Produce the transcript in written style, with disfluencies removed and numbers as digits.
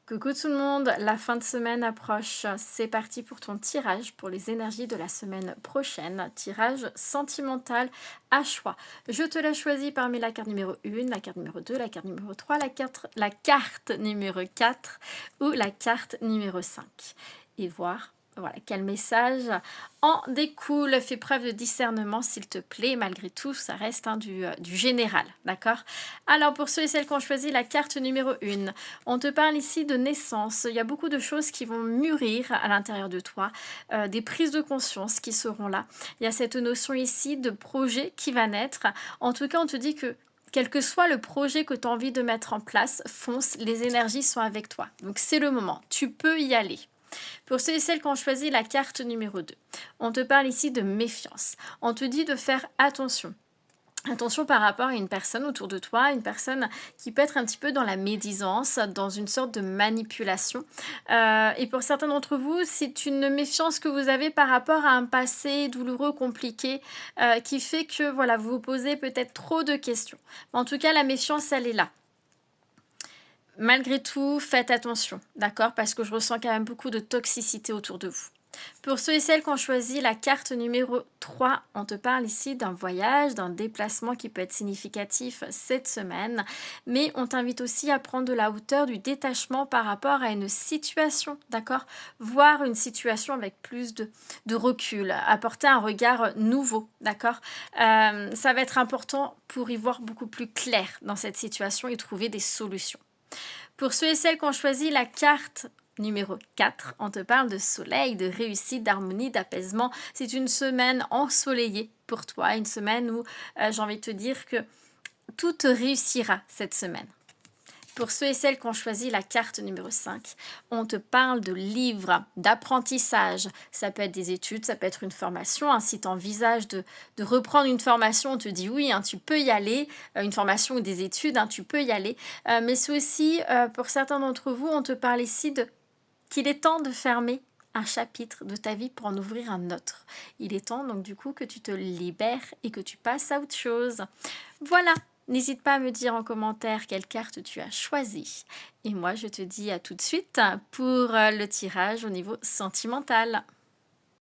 Coucou tout le monde, la fin de semaine approche. C'est parti pour ton tirage pour les énergies de la semaine prochaine. Tirage sentimental à choix. Je te l'ai choisi parmi la carte numéro 1, la carte numéro 2, la carte numéro 3, la carte numéro 4 ou la carte numéro 5. Et voir voilà, quel message en découle. Fais preuve de discernement s'il te plaît. Malgré tout, ça reste du général, d'accord? Alors pour ceux et celles qui ont choisi la carte numéro 1, on te parle ici de naissance. Il y a beaucoup de choses qui vont mûrir à l'intérieur de toi, des prises de conscience qui seront là. Il y a cette notion ici de projet qui va naître. En tout cas, on te dit que quel que soit le projet que tu as envie de mettre en place, fonce, les énergies sont avec toi. Donc c'est le moment, tu peux y aller. Pour ceux et celles qui ont choisi la carte numéro 2, on te parle ici de méfiance. On te dit de faire attention. Attention par rapport à une personne autour de toi, une personne qui peut être un petit peu dans la médisance, dans une sorte de manipulation. Et pour certains d'entre vous, c'est une méfiance que vous avez par rapport à un passé douloureux, compliqué, qui fait que voilà, vous vous posez peut-être trop de questions. En tout cas, la méfiance, elle est là. Malgré tout, faites attention, d'accord? Parce que je ressens quand même beaucoup de toxicité autour de vous. Pour ceux et celles qui ont choisi la carte numéro 3, on te parle ici d'un voyage, d'un déplacement qui peut être significatif cette semaine, mais on t'invite aussi à prendre de la hauteur, du détachement par rapport à une situation, d'accord? Voir une situation avec plus de recul, apporter un regard nouveau, d'accord? Ça va être important pour y voir beaucoup plus clair dans cette situation et trouver des solutions. Pour ceux et celles qui ont choisi la carte numéro 4, on te parle de soleil, de réussite, d'harmonie, d'apaisement. C'est une semaine ensoleillée pour toi, une semaine où j'ai envie de te dire que tout te réussira cette semaine. Pour ceux et celles qui ont choisi la carte numéro 5, on te parle de livres, d'apprentissage. Ça peut être des études, ça peut être une formation. Hein. Si tu envisages de reprendre une formation, on te dit oui, hein, tu peux y aller. Une formation ou des études, hein, tu peux y aller. Mais c'est aussi, pour certains d'entre vous, on te parle ici qu'il est temps de fermer un chapitre de ta vie pour en ouvrir un autre. Il est temps donc du coup que tu te libères et que tu passes à autre chose. Voilà. N'hésite pas à me dire en commentaire quelle carte tu as choisie. Et moi, je te dis à tout de suite pour le tirage au niveau sentimental.